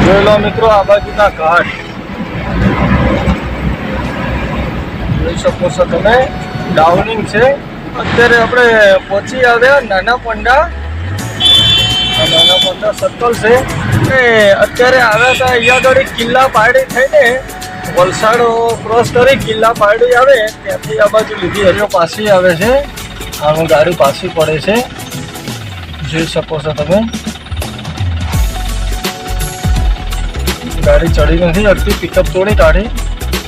જોઈ લો મિત્રો, આ બાજુના ઘાટ જોઈ શકો છો તમે. ડાઉનિંગ છે. અત્યારે આપણે પહોંચી આવ્યા નાના પંડા સર્કલ છે. અત્યારે આવ્યા હતા અહીંયા આગળ કિલ્લા પારડી થઈને વલસાડ ક્રોસ કરી કિલ્લા પારડી આવે ત્યાંથી આ બાજુ લીધી હરિયો પાછી આવે છે. આનું ગાડી પાછી પડે છે, જોઈ શકો છો તમે. ગાડી ચડી નથી અડધી, પિકઅપ તોડી કાઢી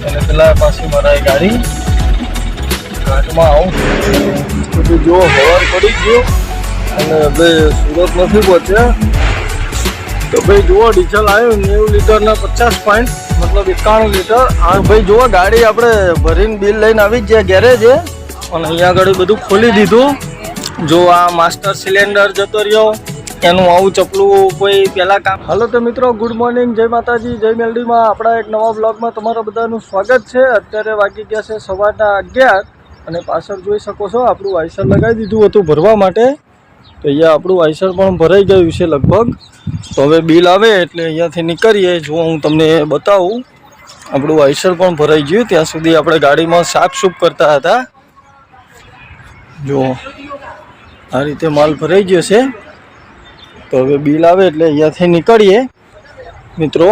અને પેલા પાછી મરાઈ ગાડી. ઘાટમાં આવું બધું જો હવાર પડી ગયું અને ભાઈ સુરત નથી પહોંચ્યા તો ભાઈ જુઓ ડીઝલ આવ્યું 90 લીટરના 50 પોઈન્ટ મતલબ 91 લીટર. આ ભાઈ જુઓ ગાડી આપણે ભરીને બિલ લઈને આવી જ ગયા ગેરેજે અને અહીંયા આગળ બધું ખોલી દીધું. જો આ માસ્ટર સિલિન્ડર જતો રહ્યો એનું આવું ચપલું કોઈ પહેલાં કામ. હાલો તો મિત્રો, ગુડ મોર્નિંગ, જય માતાજી, જય મેલડીમાં. આપણા એક નવા બ્લોગમાં તમારા બધાનું સ્વાગત છે. અત્યારે વાગી ગયા છે સવારના 11 અને પાછળ જોઈ શકો છો આપણું વાઇસર લગાવી દીધું હતું ભરવા માટે. તો અહીંયા આપણું વાઇસર પણ ભરાઈ ગયું છે લગભગ. તો હવે બિલ આવે એટલે અહીંયાથી નીકળીએ. જો હું તમને બતાવું, આપણું વાઇસર પણ ભરાઈ ગયું. ત્યાં સુધી આપણે ગાડીમાં સાફસૂફ કરતા હતા. જો આ રીતે માલ ભરાઈ ગયો છે. તો હવે બિલ આવે એટલે અહીંયાથી નીકળીએ મિત્રો.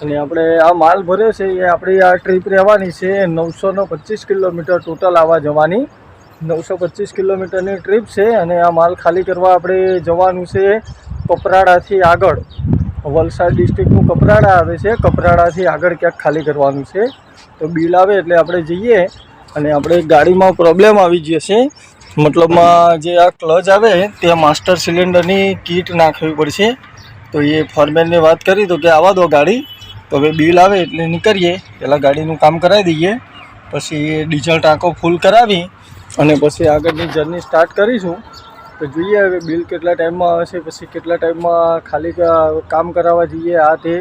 અને આપણે આ માલ ભર્યો છે એ આપણી આ ટ્રીપ રહેવાની છે 925 કિલોમીટર ટોટલ આવવા જવાની. 925 કિલોમીટરની ટ્રીપ છે અને આ માલ ખાલી કરવા આપણે જવાનું છે કપરાડાથી આગળ. વલસાડ ડિસ્ટ્રિક્ટનું કપરાડા આવે છે, કપરાડાથી આગળ ક્યાંક ખાલી કરવાનું છે. તો બિલ આવે એટલે આપણે જઈએ. અને આપણે ગાડીમાં પ્રોબ્લેમ આવી જશે, મતલબમાં જે આ ક્લચ આવે ત્યાં માસ્ટર સિલિન્ડરની કીટ નાખવી પડશે. તો એ ફોરમેનને વાત કરી તો કે આવવા દો ગાડી. તો હવે બિલ આવે એટલે નીકળીએ. પહેલાં ગાડીનું કામ કરાવી દઈએ, પછી ડીઝલ ટાંકો ફૂલ કરાવી અને પછી આગળની જર્ની સ્ટાર્ટ કરીશું. તો જોઈએ હવે બિલ કેટલા ટાઈમમાં આવે છે, પછી કેટલા ટાઈમમાં ખાલી કામ કરાવવા જઈએ. આ તે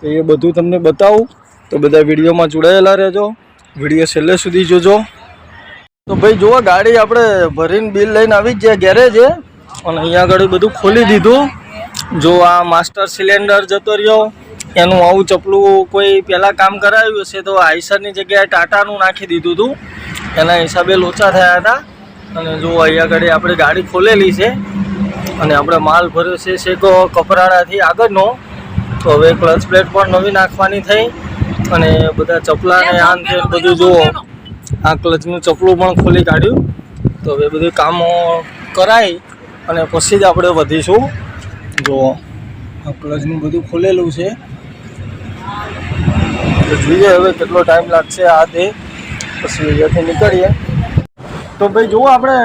એ બધું તમને બતાવું. તો બધા વિડીયોમાં જોડાયેલા રહેજો, વિડીયો છેલ્લે સુધી જોજો. તો ભાઈ જુઓ, ગાડી આપણે ભરીને બિલ લઈને આવી જ ગયા ગેરેજે અને અહીંયા આગળ બધું ખોલી દીધું. જો આ માસ્ટર સિલિન્ડર જતો રહ્યો એનું આવું ચપલું કોઈ પહેલાં કામ કરાવ્યું હશે તો આઈસરની જગ્યાએ ટાટાનું નાખી દીધું હતું. એના હિસાબે લોચા થયા હતા. અને જો અહીંયા આગળ આપણે ગાડી ખોલેલી છે અને આપણે માલ ભર્યો છે શેકો કપરાડાથી આગળનો. તો હવે ક્લચ પ્લેટ પણ નવી નાખવાની થઈ અને બધા ચપલાને આન તે બધું જુઓ. આ ક્લચનું ચપલું પણ ખોલી કાઢ્યું. તો હવે બધું કામો કરાવી અને પછી જ આપણે વધીશું. જુઓ આ ક્લચનું બધું ખોલેલું છે. તો જોઈએ હવે કેટલો ટાઈમ લાગશે આ તે, પછી અહીંયાથી નીકળીએ. તો ભાઈ જુઓ, આપણે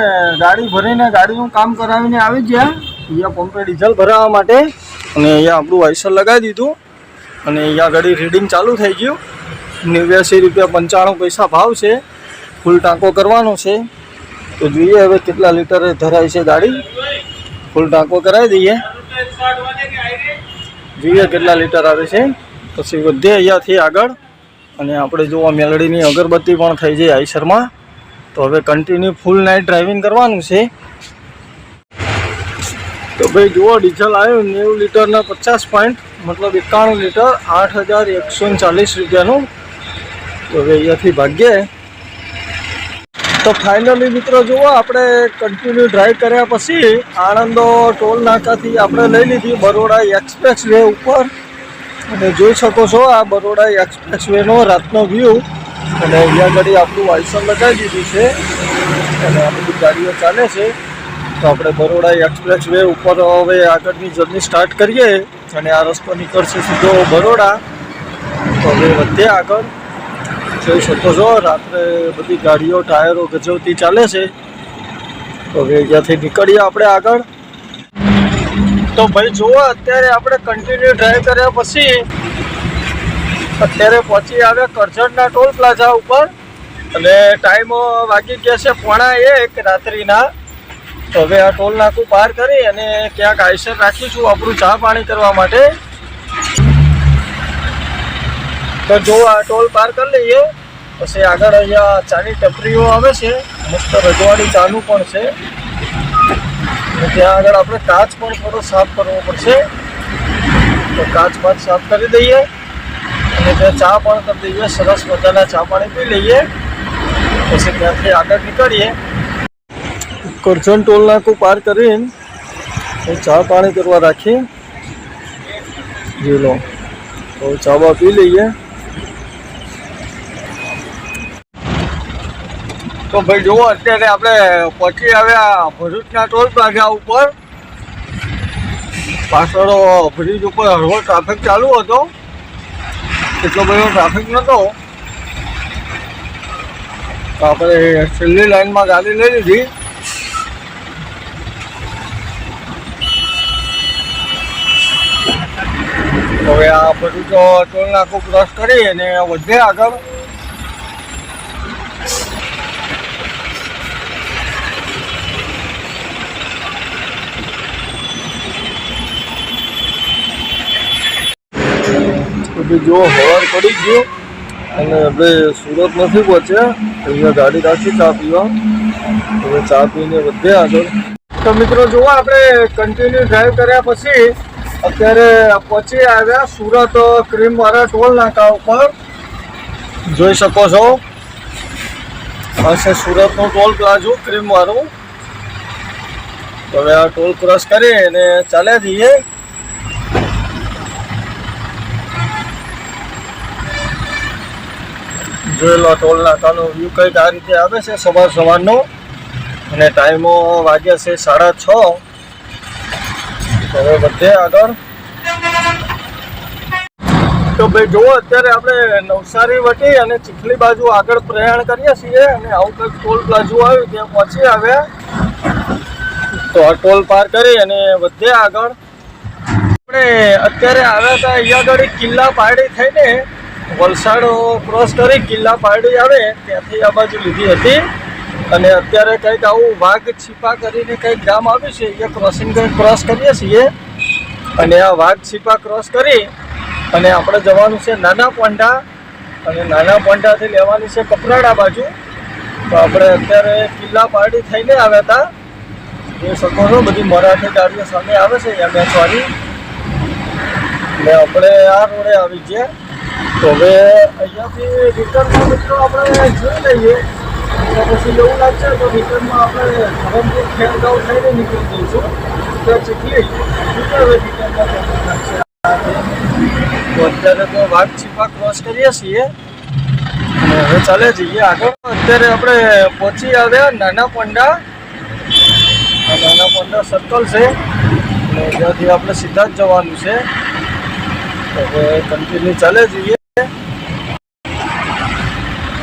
ગાડી ભરીને ગાડીનું કામ કરાવીને આવી ગયા અહીંયા પંપે ડીઝલ ભરાવવા માટે. અને અહીંયા આપણું વાઇસર લગાવી દીધું અને અહીંયા ગાડી રીડિંગ ચાલુ થઈ ગયું. 89 રૂપિયા 95 પૈસા ભાવ છે. ફૂલ ટાંકો કરવાનો છે. તો જોઈએ હવે કેટલા લીટરે ધરાય છે ગાડી. ફૂલ ટાંકો કરાવી દઈએ, જોઈએ કેટલા લીટર આવે છે. પછી વધીએ અહીંયાથી આગળ. અને આપણે જોવા મેલડીની અગરબત્તી પણ થઈ જાય આઈસરમાં. તો હવે કન્ટિન્યુ ફૂલ નાઇટ ડ્રાઇવિંગ કરવાનું છે. તો ભાઈ જુઓ, ડીઝલ આવ્યું 90 લીટરના 50 પોઈન્ટ મતલબ 91 લીટર 8140 રૂપિયાનું. તો હવે અહીંયાથી ભાગીએ. તો ફાઇનલી મિત્રો જુઓ, આપણે કન્ટિન્યુ ડ્રાઈવ કર્યા પછી આણંદો ટોલ નાકાથી આપણે લઈ લીધી બરોડા એક્સપ્રેસ વે ઉપર. અને જોઈ શકો છો આ બરોડા એક્સપ્રેસ વેનો રાતનો વ્યૂ. અને અહીંયા આગળ આપણું વાઇસર લગાવી દીધું છે અને આ બધી ગાડીઓ ચાલે છે. તો આપણે બરોડા એક્સપ્રેસ વે ઉપર હવે આગળની જર્ની સ્ટાર્ટ કરીએ. અને આ રસ્તો નીકળશે સીધો બરોડા. તો હવે વધીએ આગળ. જોઈ શકો છો રાત્રે બધી ગાડીઓ ટાયરો ગજવતી ચાલે છે. તો હવે અહીંયાથી નીકળીએ આપણે આગળ. તો ભાઈ જુઓ, અત્યારે આપણે કન્ટિન્યુ ડ્રાઈવ કર્યા પછી અત્યારે પહોંચી આવ્યા કરજણના ટોલ પ્લાઝા ઉપર. અને ટાઈમ વાગી ગયા છે 1:30 રાત્રિના. તો હવે આ ટોલ નાકું પાર કરી અને ક્યાંક આઈસર રાખીશું આપણું ચા પાણી કરવા માટે. તો જો આ ટોલ પાર કરી લઈએ પછી આગળ અહીંયા ચાની ટપરીઓ આવે છે, મસ્ત રજવાડી ચાનું પણ છે. અને ત્યાં આગળ આપણે કાચ પણ થોડો સાફ કરવો પડશે. તો કાચ બાચ સાફ કરી દઈએ અને ત્યાં ચા પણ કરી દઈએ. સરસ મજાના ચા પાણી પી લઈએ, પછી ત્યાંથી આગળ નીકળીએ. કરજણ ટોલ નાકું પાર કરીને ચા પાણી કરવા રાખીએ. જોઈ લો, તો ચા બા પી લઈએ. તો ભાઈ જુઓ, અત્યારે આપણે પહોંચી આવ્યા ભરૂચના ટોલ પ્લાઝા ઉપર. પાછળ બ્રિજ ઉપર હળવો ટ્રાફિક ચાલુ હતો, એટલો બધો ટ્રાફિક નહોતો. તો આપણે છેલ્લી લાઈનમાં ગાડી લઈ લીધી. હવે આ બધું તો ટોલ નાકું ક્રોસ કરી અને વધે આગળ. જો હવાર પડી ગયું અને હવે સુરત નથી પહોંચ્યા. અહીંયા ગાડી રાખી ચા પીવા. હવે ચા પીને વધે આગળ. તો મિત્રો જુઓ, આપણે કન્ટિન્યુ ડ્રાઈવ કર્યા પછી અત્યારે પહોંચી આવ્યા સુરત ક્રીમવાળા ટોલ નાકા ઉપર. જોઈ શકો છો, આ છે સુરતનું ટોલ પ્લાઝું ક્રીમવાળું. તો હવે આ ટોલ ક્રોસ કરી અને ચાલ્યા જઈએ. જોઈ લો, ટોલ નાકાનો વ્યૂ કંઈક આ રીતે આવે છે સવારનો. અને ટાઈમો વાગ્યા છે 6:30. હવે વધે આગળ. તો ભાઈ જુઓ, અત્યારે આપણે નવસારી વટી અને ચીખલી બાજુ આગળ પ્રયાણ કરીએ છીએ અને આવું કંઈક ટોલ પ્લાઝું આવ્યું ત્યાં પહોંચી આવ્યા. તો આ ટોલ પાર કરી અને વધે આગળ. આપણે અત્યારે આવ્યા હતા અહીંયા આગળ કિલ્લા પારડી થઈને વલસાડ ક્રોસ કરી કિલ્લા પારડી આવે ત્યાંથી આ બાજુ લીધી હતી. અને અત્યારે કંઈક આવું વાઘ છીપા કરીને કંઈક ગામ આવ્યું છે, એ ક્રોસ કરીએ છીએ. અને આ વાઘ છીપા ક્રોસ કરી અને આપણે જવાનું છે નાના પોંઢા. અને નાના પોંઢાથી લેવાની છે કપરાડા બાજુ. તો આપણે અત્યારે કિલ્લા પારડી થઈને આવ્યા હતા. જોઈ શકો છો, બધી મરાઠી ગાડીઓ સામે આવે છે મેચવાળી. ને આપણે આ રોડે આવી ગયા. તો હવે અહીંયાથી રિટર્નમાં મિત્રો આપણે જોઈ લઈએ. પછી એવું લાગશે તો રિટર્નમાં આપણે ધરમપુર ખેરગાંવ થઈને નીકળી જઈશું. તો ચીખલી રિટર્નમાં લાગશે. તો અત્યારે તો વાઘ છીપા ક્રોસ કરીએ છીએ અને હવે ચાલે જઈએ આગળ. અત્યારે આપણે પહોંચી આવ્યા નાના પોંઢા. નાના પોંઢા સર્કલ છે અને ત્યાંથી આપણે સીધા જ જવાનું છે. હવે કન્ટિન્યુ ચાલે જઈએ.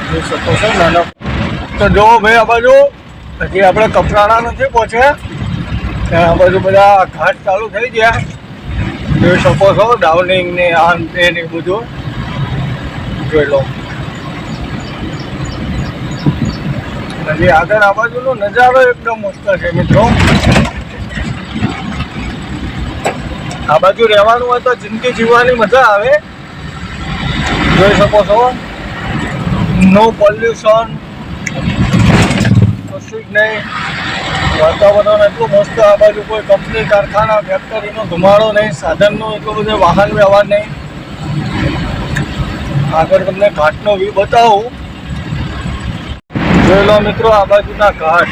જોઈ શકો છો નાના. તો જુઓ ભાઈ, આ બાજુ હજી આપણે કપરાડા નથી પહોંચ્યા. ત્યાં આ બાજુ બધા ઘાટ ચાલુ થઈ ગયા. જોઈ શકો છો, ડાઉનિંગ ને આ ને બધું જોઈ લો. હજી આગળ આ બાજુનો નજારો એકદમ મસ્ત છે મિત્રો. આ બાજુ રહેવાનું હોય તો જિંદગી જીવવાની મજા આવે. જોઈ શકો છો, નો પોલ્યુશન, કશું જ નહીં. વાતાવરણ એટલું મસ્ત. આ બાજુ કોઈ કંપની, કારખાના, ફેક્ટરીનો ધુમાડો નહીં, સાધનનો એટલો બધો વાહન વ્યવહાર નહીં. આગળ તમને ઘાટનો વ્યૂ બતાવું. જોઈ લો મિત્રો, આ બાજુના ઘાટ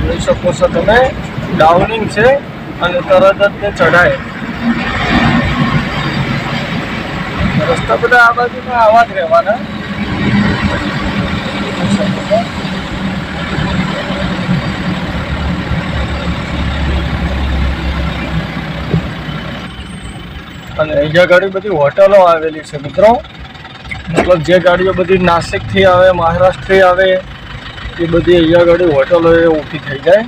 જોઈ શકો છો તમે. ડાઉનિંગ છે અને તરત જ તે ચઢાય. રસ્તા બધા આ બાજુના આવા જ રહેવાના. અને અહીંયા ગાડી બધી હોટલો આવેલી છે મિત્રો. મતલબ જે ગાડીઓ બધી નાસિકથી આવે, મહારાષ્ટ્રથી આવે, એ બધી અહીંયા ગાડી હોટલો એ ઊભી થઈ જાય.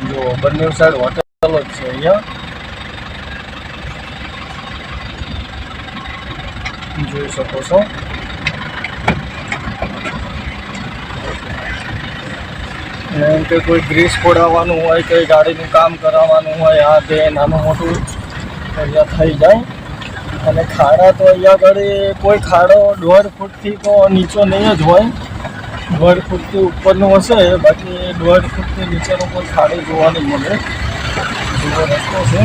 જો બંને સાઈડ હોટલો જ છે અહીંયા. જોઈ શકો છો. એમ કે કોઈ ગ્રીસ પોડાવવાનું હોય, કોઈ ગાડીનું કામ કરાવવાનું હોય, આ તે નાનું મોટું અહીંયા થઈ જાય. અને ખાડા તો અહીંયા આગળ કોઈ ખાડો 1.5 ફૂટથી તો નીચો નહીં જ હોય. 1.5 ફૂટથી ઉપરનું હશે, બાકી 1.5 ફૂટથી નીચેનો કોઈ ખાડો જોવા નહીં મળે. એવો રસ્તો છે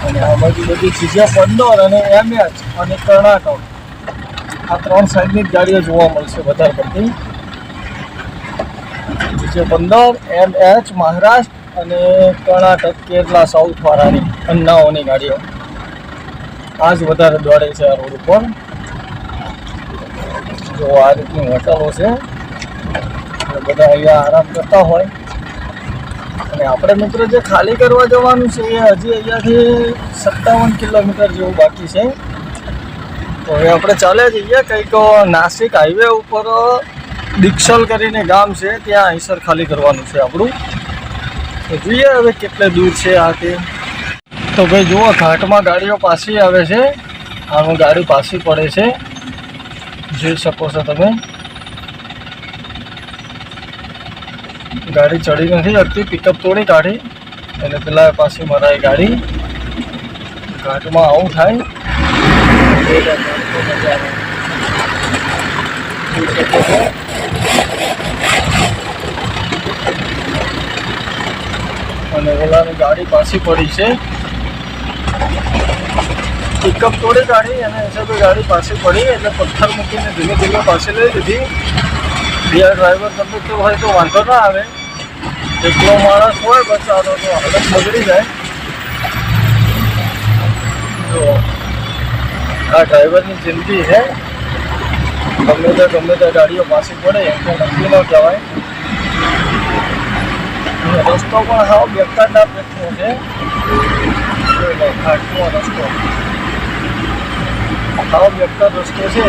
અને આ બાજુ બધી ચીજો 15 અને MS અને કર્ણાટક આ 3 સાઈડની જ ગાડીઓ જોવા મળશે વધારે પડતી. ચીજો 15 MH મહારાષ્ટ્ર અને કર્ણાટક કેરલા સાઉથ વાળાની અન્નાઓની ગાડીઓ આ જ વધારે દોડે છે આ રોડ ઉપર. જો આ રીતની હોટલો છે, બધા અહીંયા આરામ કરતા હોય. અને આપણે મિત્રો જે ખાલી કરવા જવાનું છે એ હજી અહીંયાથી 57 કિલોમીટર જેવું બાકી છે. તો હવે આપણે ચાલ્યા જઈએ. કંઈક નાસિક હાઈવે ઉપર દીક્ષલ કરીને ગામ છે, ત્યાં આઈસર ખાલી કરવાનું છે આપણું. તો જોઈએ હવે કેટલે દૂર છે આ તે. તો ભાઈ જુઓ, ઘાટમાં ગાડીઓ પાછી આવે છે. આનું ગાડી પાછી પડે છે, જોઈ શકો છો તમે. ગાડી ચડી નથી શકતી, પિકઅપ તોડી કાઢી એટલે પેલા પાછી મરાય ગાડી. ઘાટમાં આવું થાય. અને ઓલાની ગાડી પાછી પડી છે, પિકઅપ તોડી કાઢી અને હિસાબે ગાડી પાછી પડી એટલે પથ્થર મૂકીને ધીમે ધીમે પાછી લઈ લીધી. બીજા ડ્રાઈવર કંડક્ટર હોય તો વાંધો ના આવે, એકલો માણસ હોય બચારો તો હાલત બગડી જાય. તો આ ડ્રાઈવરની જિંદગી છે, ગમે ત્યાં ગાડીઓ પાછી પડે એમ તો નક્કી ન કહેવાય. રસ્તો પણ હાવ બેકાર બેઠો છે, ઘાટનો રસ્તો હાવ બેકાર રસ્તો છે.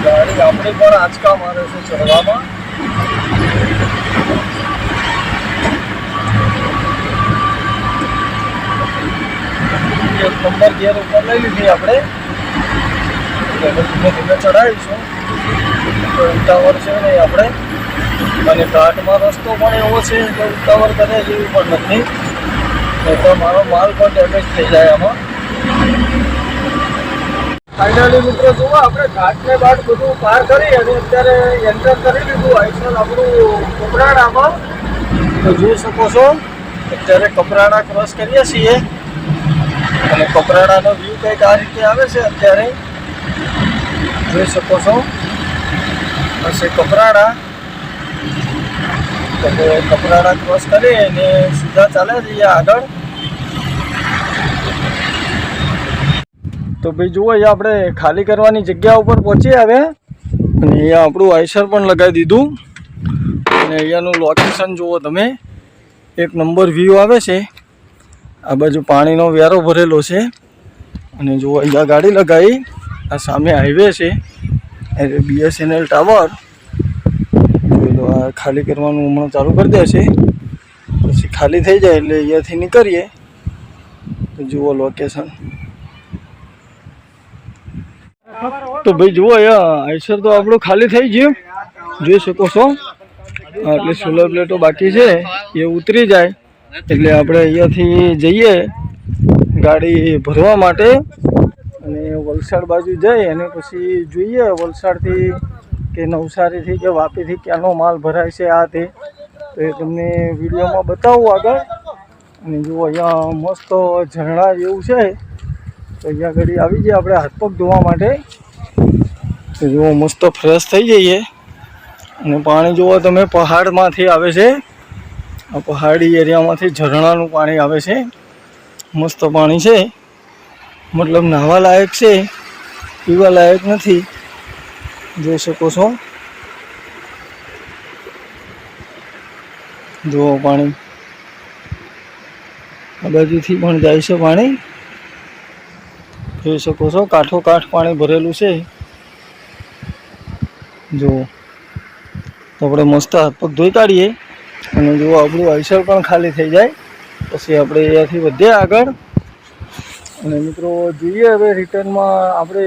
ગાડી આપણી પણ આંચકા મારે છે ચડવામાં. એક નંબર ગેર ઉપર લઈ લીધી આપણે, ધીમે ધીમે ચડાવીશું. તો ઉતાવળ છે નહીં આપણે, અને ઘાટમાં રસ્તો પણ એવો છે કે ઉતાવળ કરે જેવી પણ નથી, નહીં તો મારો માલ પણ ડેમેજ થઈ જાય આમાં. ફાઇનલી મિત્રો જુઓ, આપણે ઘાટને બાદ બધું પાર કરી અને અત્યારે એન્ટર કરી લીધું આઈસર આપણું કપરાણામાં. તો જોઈ શકો છો અત્યારે કપરાણા ક્રોસ કરીએ છીએ અને કપરાણાનો વ્યૂ કંઈક આ રીતે આવે છે. અત્યારે જોઈ શકો છો હશે કપરાણા. તો કપરાણા ક્રોસ કરી અને સીધા ચાલે જઈએ આગળ. તો ભાઈ જુઓ, અહીંયા આપણે ખાલી કરવાની જગ્યા ઉપર પહોંચી આવ્યા અને અહીંયા આપણું આઈસર પણ લગાવી દીધું. અને અહીંયાનું લોકેશન જુઓ તમે, એક નંબર વ્યૂ આવે છે. આ બાજુ પાણીનો વેરો ભરેલો છે અને જુઓ અહીંયા ગાડી લગાવી. આ સામે હાઈવે છે એટલે BSNL ટાવર. આ ખાલી કરવાનું હમણાં ચાલુ કરી દેશે, પછી ખાલી થઈ જાય એટલે અહીંયાથી નીકળીએ. તો જુઓ લોકેશન. તો ભાઈ જુઓ, અહીંયા આઈસર તો આપણું ખાલી થઈ ગયું, જોઈ શકો છો. એટલે સોલર પ્લેટો બાકી છે એ ઉતરી જાય એટલે આપણે અહીંયાથી જઈએ ગાડી ભરવા માટે. અને વલસાડ બાજુ જઈ અને પછી જોઈએ વલસાડથી કે નવસારીથી કે વાપીથી ક્યાંનો માલ ભરાય છે આ તે. તો એ તમને વિડીયોમાં બતાવું આગળ. અને જુઓ અહીંયા મસ્ત ઝરણા જેવું છે, તો અહીંયા ઘડી આવી જઈએ આપણે હાથ પગ ધોવા માટે. તો જુઓ મસ્ત ફ્રેશ થઈ જઈએ. અને પાણી જુઓ તમે, પહાડમાંથી આવે છે. આ પહાડી એરિયામાંથી ઝરણાનું પાણી આવે છે. મસ્ત પાણી છે, મતલબ નાહવા લાયક છે, પીવા લાયક નથી. જોઈ શકો છો જુઓ પાણી આ બાજુથી પણ જાય છે પાણી. જોઈ શકો છો કાંઠો કાંઠ પાણી ભરેલું છે. જુઓ તો આપણે મસ્ત હાથ પગ ધોઈ કાઢીએ અને જુઓ આપણું આઈસર પણ ખાલી થઈ જાય. પછી આપણે અહીંયાથી વધીએ આગળ. અને મિત્રો જોઈએ હવે રિટર્નમાં આપણે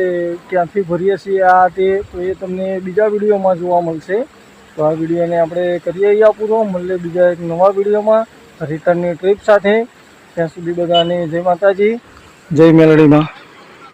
ક્યાંથી ભરીએ છીએ આ તે, તો એ તમને બીજા વિડીયોમાં જોવા મળશે. તો આ વિડીયોને આપણે કરીએ અહીંયા પૂરો. મળીએ બીજા એક નવા વિડીયોમાં રિટર્નની ટ્રીપ સાથે. ત્યાં સુધી બધાને જય માતાજી, જય મેલડીમાં.